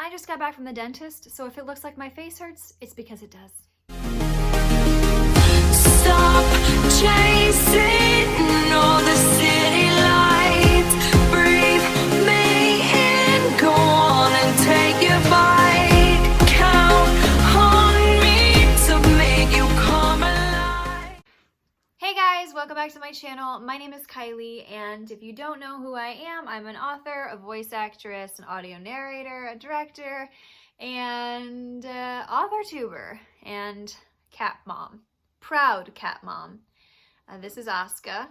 I just got back from the dentist, so if it looks like my face hurts, it's because it does. Stop chasing all the city lights. Breathe me in, go on and take your bite. Count on me to make you come alive. Hey guys, welcome back to my channel. My name is Kylie, and if you don't know who I am, I'm an author, a voice actress, an audio narrator, a director, and AuthorTuber, and cat mom. Proud cat mom. This is Asuka.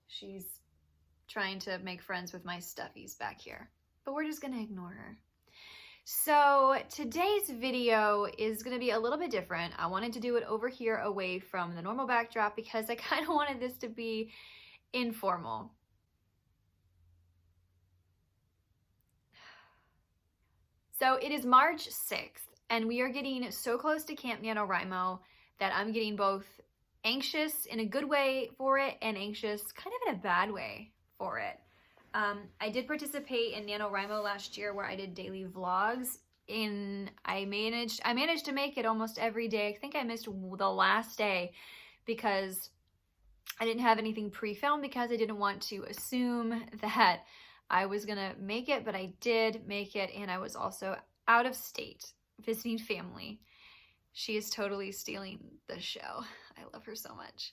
She's trying to make friends with my stuffies back here, but we're just gonna ignore her. So today's video is gonna be a little bit different. I wanted to do it over here away from the normal backdrop because I kind of wanted this to be informal. So it is March 6th, and we are getting so close to Camp NaNoWriMo that I'm getting both anxious in a good way for it and anxious kind of in a bad way for it. I did participate in NaNoWriMo last year where I did daily vlogs, and I managed to make it almost every day. I think I missed the last day because I didn't have anything pre-filmed because I didn't want to assume that I was gonna make it, but I did make it, and I was also out of state visiting family. She is totally stealing the show. I love her so much.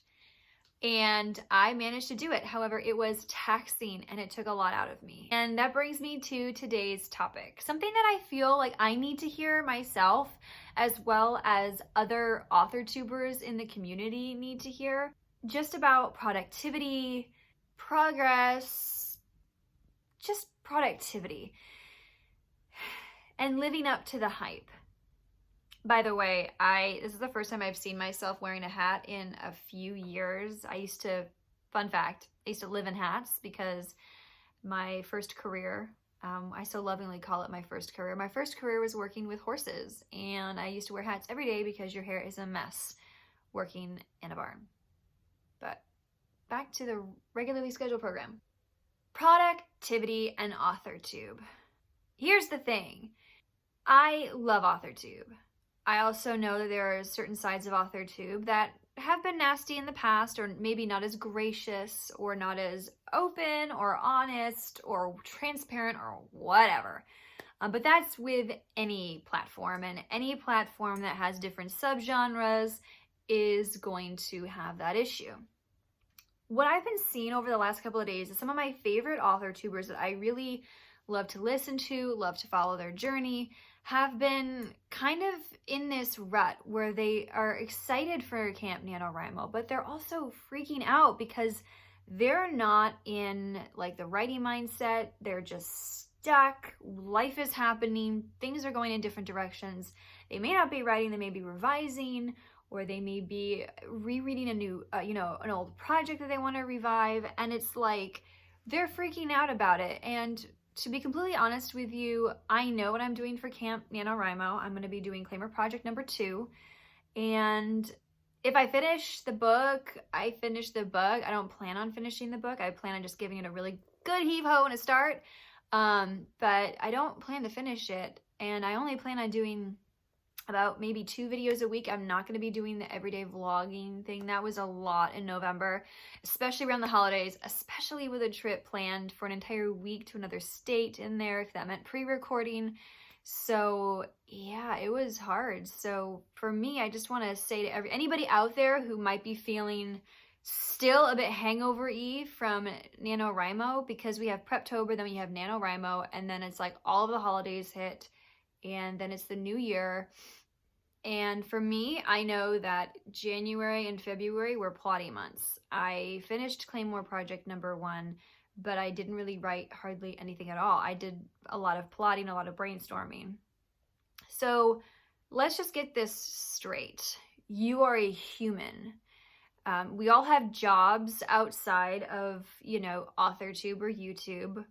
And I managed to do it. However, it was taxing and it took a lot out of me. And that brings me to today's topic. Something that I feel like I need to hear myself, as well as other AuthorTubers in the community need to hear, just about productivity, progress, just productivity, and living up to the hype. By the way, this is the first time I've seen myself wearing a hat in a few years. Fun fact, I used to live in hats because my first career, I so lovingly call it my first career. My first career was working with horses, and I used to wear hats every day because your hair is a mess working in a barn. But back to the regularly scheduled program. Productivity and AuthorTube. Here's the thing. I love AuthorTube. I also know that there are certain sides of AuthorTube that have been nasty in the past, or maybe not as gracious, or not as open, or honest, or transparent, or whatever. But that's with any platform, and any platform that has different subgenres is going to have that issue. What I've been seeing over the last couple of days is some of my favorite AuthorTubers that I really love to listen to, love to follow their journey, have been kind of in this rut where they are excited for Camp NaNoWriMo, but they're also freaking out because they're not in like the writing mindset. They're just stuck. Life is happening. Things are going in different directions. They may not be writing, they may be revising, or they may be rereading a new, an old project that they want to revive. And it's like, they're freaking out about it. And to be completely honest with you, I know what I'm doing for Camp NaNoWriMo. I'm going to be doing Claimer Project number 2. And if I finish the book, I finish the book. I don't plan on finishing the book. I plan on just giving it a really good heave-ho and a start. But I don't plan to finish it. And I only plan on doing about maybe 2 videos a week. I'm not going to be doing the everyday vlogging thing. That was a lot in November, especially around the holidays, especially with a trip planned for an entire week to another state in there. That meant pre-recording. So yeah, it was hard. So for me, I just want to say to anybody out there who might be feeling still a bit hangover-y from NaNoWriMo, because we have Preptober, then we have NaNoWriMo, and then it's like all of the holidays hit, and then it's the new year. And for me, I know that January and February were plotty months. I finished Claimer Project number 1, but I didn't really write hardly anything at all. I did a lot of plotting, a lot of brainstorming. So let's just get this straight. You are a human. We all have jobs outside of, AuthorTube or YouTube.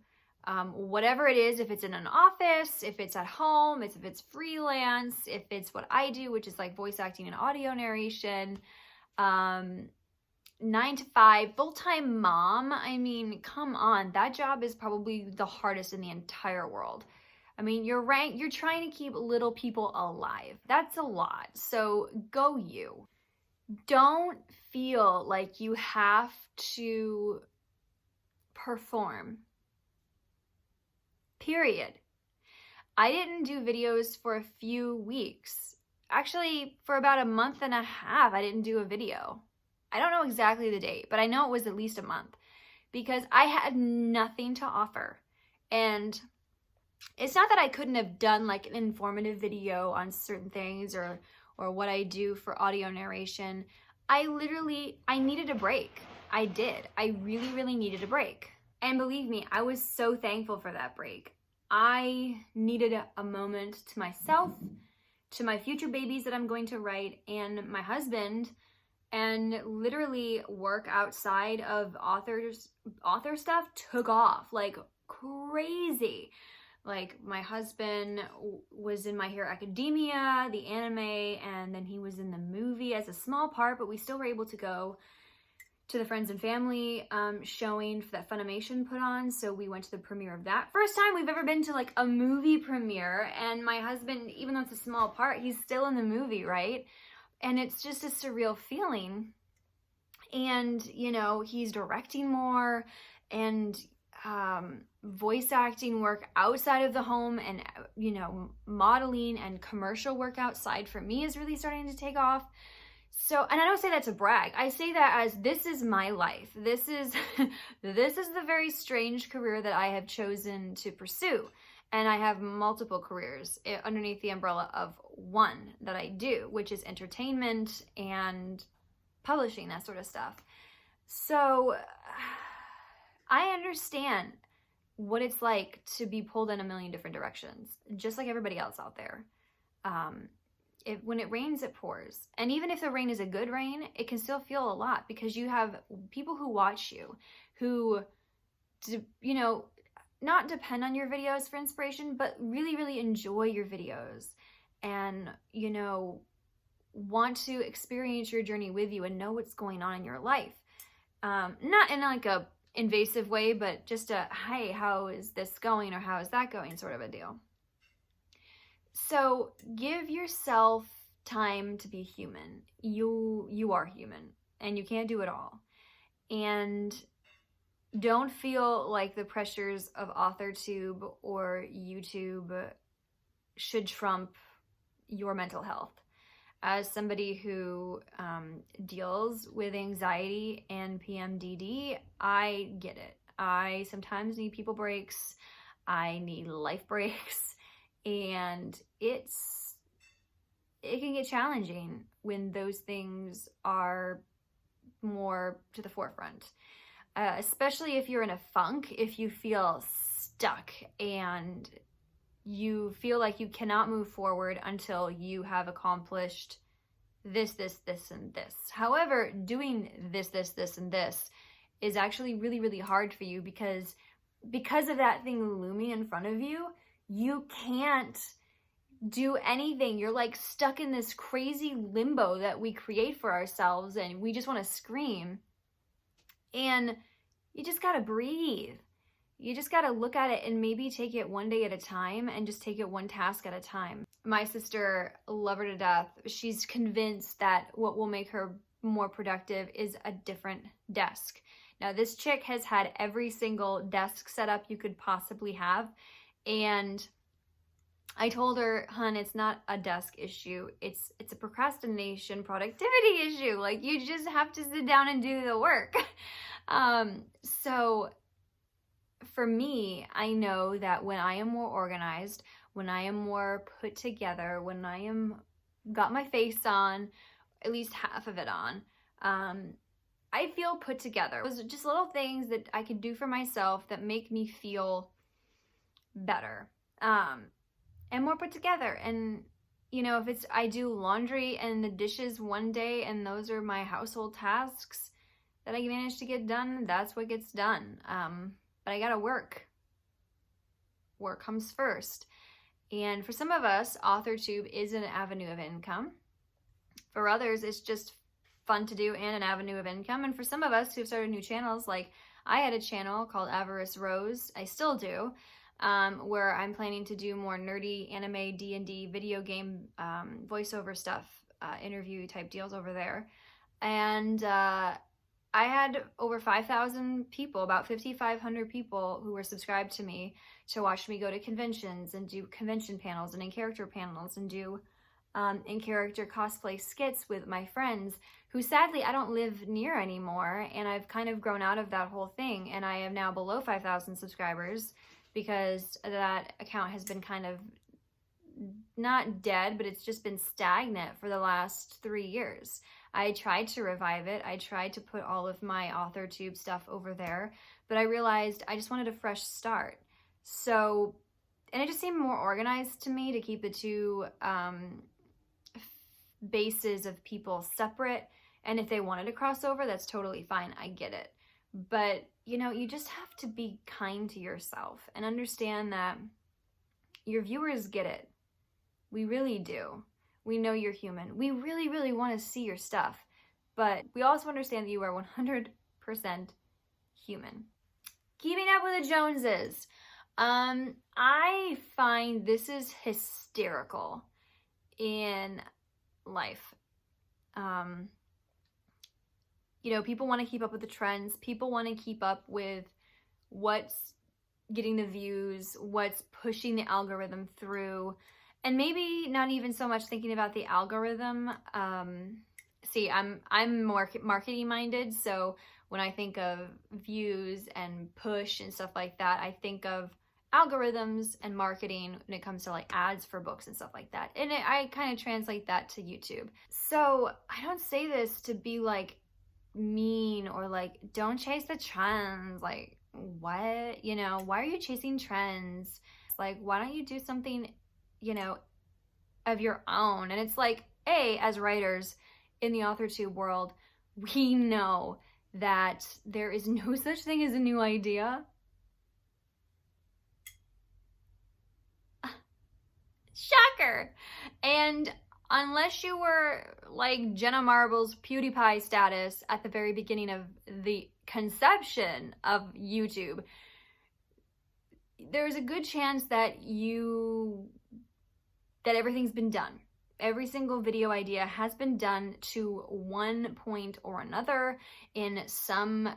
Whatever it is, if it's in an office, if it's at home, if it's freelance, if it's what I do, which is like voice acting and audio narration, 9 to 5, full-time mom. I mean, come on, that job is probably the hardest in the entire world. I mean, you're trying to keep little people alive. That's a lot. So go you. Don't feel like you have to perform. Period. I didn't do videos for a few weeks. Actually, for about a month and a half, I didn't do a video. I don't know exactly the date, but I know it was at least a month because I had nothing to offer. And it's not that I couldn't have done like an informative video on certain things or what I do for audio narration. I needed a break. I did. I really, really needed a break. And believe me, I was so thankful for that break. I needed a moment to myself, to my future babies that I'm going to write, and my husband, and literally work outside of author stuff took off like crazy. Like my husband was in My Hero Academia, the anime, and then he was in the movie as a small part, but we still were able to go to the friends and family showing that Funimation put on. So we went to the premiere of that. First time we've ever been to like a movie premiere, and my husband, even though it's a small part, he's still in the movie, right? And it's just a surreal feeling. And, you know, he's directing more and voice acting work outside of the home, and, you know, modeling and commercial work outside for me is really starting to take off. So, and I don't say that to brag. I say that as this is my life. This is the very strange career that I have chosen to pursue. And I have multiple careers underneath the umbrella of one that I do, which is entertainment and publishing, that sort of stuff. So I understand what it's like to be pulled in a million different directions, just like everybody else out there. When it rains, it pours. And even if the rain is a good rain, it can still feel a lot because you have people who watch you, who, you know, not depend on your videos for inspiration, but really, really enjoy your videos and, you know, want to experience your journey with you and know what's going on in your life. Not in like a invasive way, but just a, hey, how is this going, or how is that going, sort of a deal. So give yourself time to be human. You are human and you can't do it all. And don't feel like the pressures of AuthorTube or YouTube should trump your mental health. As somebody who deals with anxiety and PMDD, I get it. I sometimes need people breaks. I need life breaks. And it can get challenging when those things are more to the forefront. Especially if you're in a funk, if you feel stuck and you feel like you cannot move forward until you have accomplished this, and this. However, doing this, and this is actually really, really hard for you because of that thing looming in front of you. You can't do anything. You're like stuck in this crazy limbo that we create for ourselves, and we just want to scream. And you just got to breathe. You just got to look at it and maybe take it one day at a time and just take it one task at a time. My sister, love her to death. She's convinced that what will make her more productive is a different desk. Now, this chick has had every single desk setup you could possibly have. And I told her, hun, it's not a desk issue. It's a procrastination productivity issue. Like, you just have to sit down and do the work. So for me, I know that when I am more organized, when I am more put together, when I am got my face on, at least half of it on, I feel put together. It was just little things that I could do for myself that make me feel better and more put together. And you know, if it's I do laundry and the dishes one day and those are my household tasks that I manage to get done, that's what gets done. But I gotta work comes first. And for some of us, AuthorTube is an avenue of income. For others, it's just fun to do and an avenue of income. And for some of us who've started new channels, like I had a channel called Avarice Rose, I still do, where I'm planning to do more nerdy anime, D&D, video game voiceover stuff, interview type deals over there. And I had over 5,000 people, about 5,500 people who were subscribed to me to watch me go to conventions and do convention panels and in-character panels and do in-character cosplay skits with my friends who sadly I don't live near anymore, and I've kind of grown out of that whole thing, and I am now below 5,000 subscribers because that account has been kind of not dead, but it's just been stagnant for the last 3 years. I tried to revive it. I tried to put all of my AuthorTube stuff over there, but I realized I just wanted a fresh start. So, and it just seemed more organized to me to keep the two bases of people separate. And if they wanted to cross over, that's totally fine. I get it. But, you know, you just have to be kind to yourself and understand that your viewers get it. We really do. We know you're human. We really, really want to see your stuff. But we also understand that you are 100% human. Keeping up with the Joneses. I find this is hysterical in life. You know, people want to keep up with the trends. People want to keep up with what's getting the views, what's pushing the algorithm through, and maybe not even so much thinking about the algorithm. See, I'm more marketing minded, so when I think of views and push and stuff like that, I think of algorithms and marketing when it comes to like ads for books and stuff like that. And I kind of translate that to YouTube. So I don't say this to be like mean or like, don't chase the trends. Like, what? You know, why are you chasing trends? Like, why don't you do something, you know, of your own? And it's like, as writers in the AuthorTube world, we know that there is no such thing as a new idea. Shocker! And unless you were like Jenna Marbles' PewDiePie status at the very beginning of the conception of YouTube, there's a good chance that everything's been done. Every single video idea has been done to one point or another, in some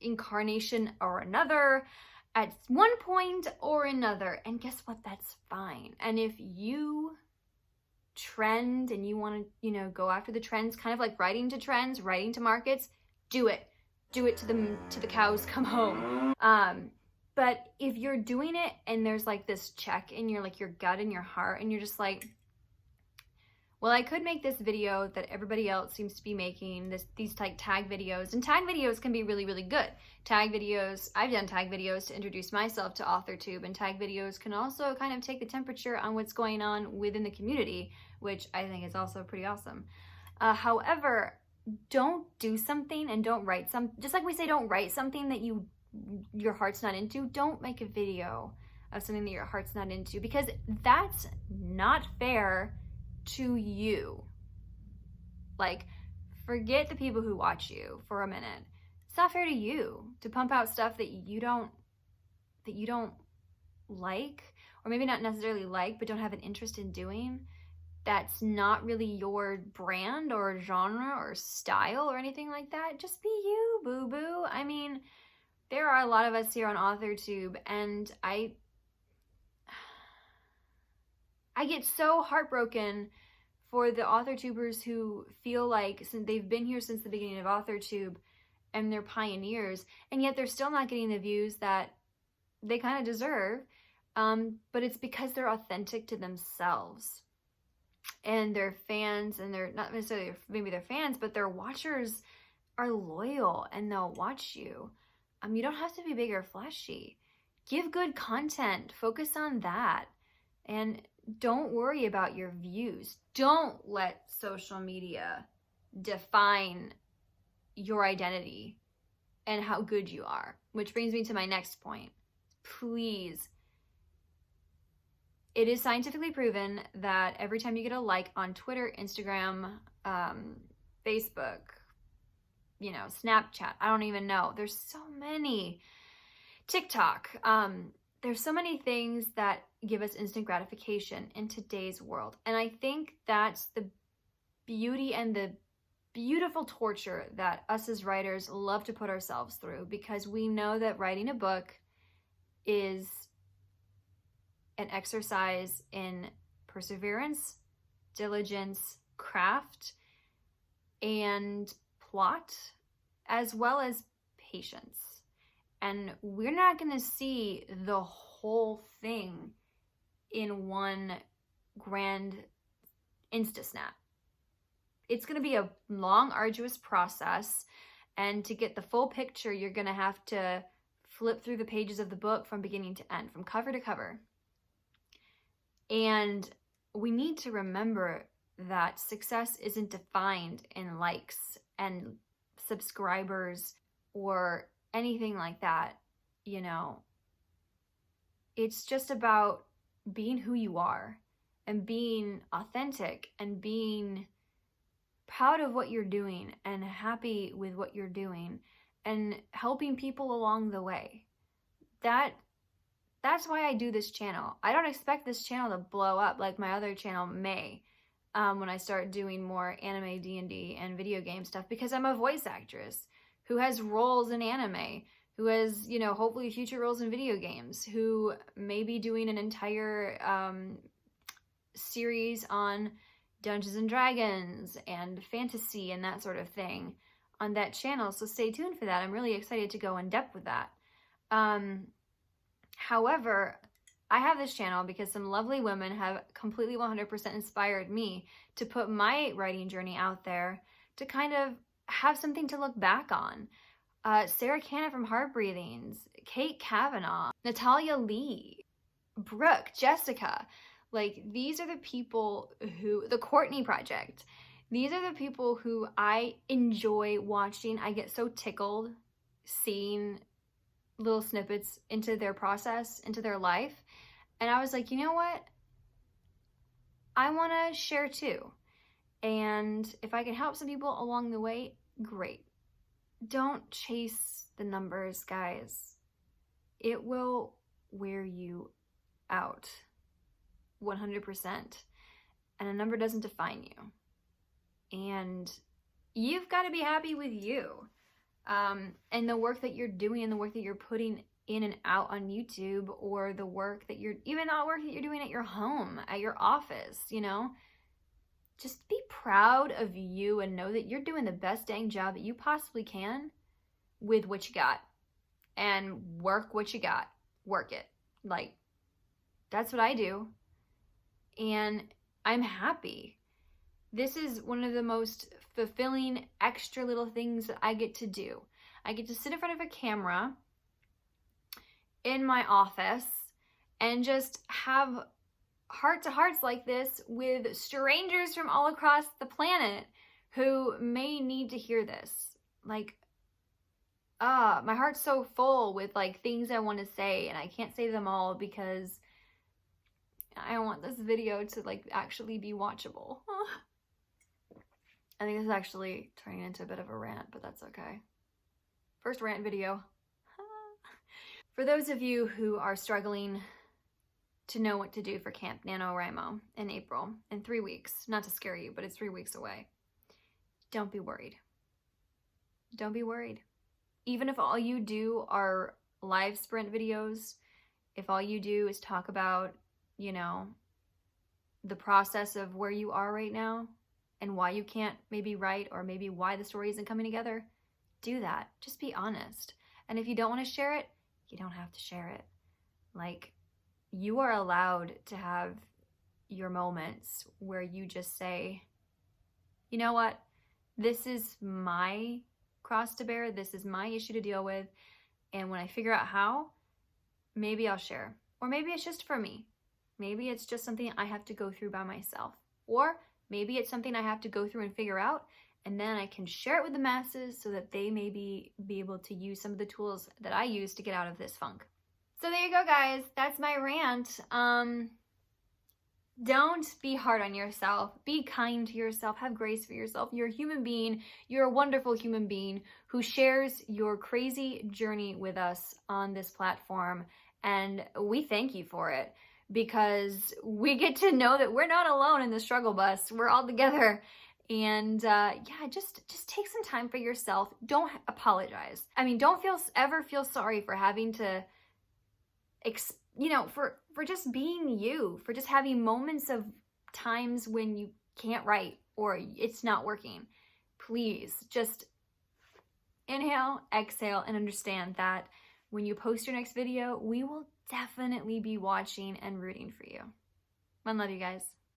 incarnation or another, at one point or another. And guess what? That's fine. And if you trend and you want to, you know, go after the trends, kind of like writing to trends, writing to markets, do it. Do it to the cows come home. But if you're doing it and there's like this check in your gut and your heart, and you're just like, well, I could make this video that everybody else seems to be making, these like tag videos, and tag videos can be really, really good. Tag videos, I've done tag videos to introduce myself to AuthorTube, and tag videos can also kind of take the temperature on what's going on within the community, which I think is also pretty awesome. However, don't do something and don't write just like we say, don't write something that your heart's not into. Don't make a video of something that your heart's not into, because that's not fair to you. Like, forget the people who watch you for a minute. It's not fair to you to pump out stuff that you don't like, or maybe not necessarily like, but don't have an interest in doing. That's not really your brand or genre or style or anything like that. Just be you, boo-boo. I mean, there are a lot of us here on AuthorTube, and I get so heartbroken for the AuthorTubers who feel like, since they've been here since the beginning of AuthorTube and they're pioneers, and yet they're still not getting the views that they kind of deserve. But it's because they're authentic to themselves. And their fans, and they're not necessarily maybe their fans, but their watchers are loyal and they'll watch you. You don't have to be big or flashy. Give good content. Focus on that. And don't worry about your views. Don't let social media define your identity and how good you are. Which brings me to my next point. Please. It is scientifically proven that every time you get a like on Twitter, Instagram, Facebook, you know, Snapchat, I don't even know. There's so many. TikTok. there's so many things that give us instant gratification in today's world. And I think that's the beauty and the beautiful torture that us as writers love to put ourselves through, because we know that writing a book is an exercise in perseverance, diligence, craft, and plot, as well as patience. And we're not going to see the whole thing in one grand insta-snap. It's going to be a long, arduous process. And to get the full picture, you're going to have to flip through the pages of the book from beginning to end, from cover to cover. And we need to remember that success isn't defined in likes and subscribers or anything like that. You know, it's just about being who you are and being authentic and being proud of what you're doing and happy with what you're doing and helping people along the way. That's why I do this channel. I don't expect this channel to blow up like my other channel may when I start doing more anime, D&D, and video game stuff, because I'm a voice actress who has roles in anime, who has, you know, hopefully future roles in video games, who may be doing an entire series on Dungeons and Dragons and fantasy and that sort of thing on that channel. So stay tuned for that. I'm really excited to go in depth with that. However, I have this channel because some lovely women have completely 100% inspired me to put my writing journey out there to kind of have something to look back on. Sarah Cannon from Heart Breathings, Kate Kavanaugh, Natalia Lee, Brooke, Jessica. Like, these are the people who, the Courtney Project, these are the people who I enjoy watching. I get so tickled seeing little snippets into their process, into their life. And I was like, you know what? I want to share too. And if I can help some people along the way, great. Don't chase the numbers, guys. It will wear you out 100%. And a number doesn't define you. And you've got to be happy with you. And the work that you're doing and the work that you're putting in and out on YouTube, or the work that you're, even the work that you're doing at your home, at your office, you know, just be proud of you and know that you're doing the best dang job that you possibly can with what you got, and work what you got, work it. Like, that's what I do. And I'm happy. This is one of the most fulfilling extra little things that I get to do. I get to sit in front of a camera in my office and just have heart-to-hearts like this with strangers from all across the planet who may need to hear this. Like, my heart's so full with like things I want to say, and I can't say them all because I want this video to like actually be watchable. I think this is actually turning into a bit of a rant, but that's okay. First rant video. For those of you who are struggling to know what to do for Camp NaNoWriMo in April, in 3 weeks, not to scare you, but it's 3 weeks away, don't be worried. Don't be worried. Even if all you do are live sprint videos, if all you do is talk about, you know, the process of where you are right now and why you can't maybe write, or maybe why the story isn't coming together, do that. Just be honest. And if you don't want to share it, you don't have to share it. Like, you are allowed to have your moments where you just say, you know what? This is my cross to bear. This is my issue to deal with. And when I figure out how, maybe I'll share. Or maybe it's just for me. Maybe it's just something I have to go through by myself. Or maybe it's something I have to go through and figure out, and then I can share it with the masses so that they maybe be able to use some of the tools that I use to get out of this funk. So there you go, guys. That's my rant. Don't be hard on yourself. Be kind to yourself. Have grace for yourself. You're a human being. You're a wonderful human being who shares your crazy journey with us on this platform. And we thank you for it, because we get to know that we're not alone in the struggle bus. We're all together. And yeah, just take some time for yourself. Don't apologize. I mean, don't ever feel sorry for having to, for just being you, for just having moments of times when you can't write or it's not working. Please just inhale, exhale, and understand that when you post your next video, we will definitely be watching and rooting for you. One love, you guys.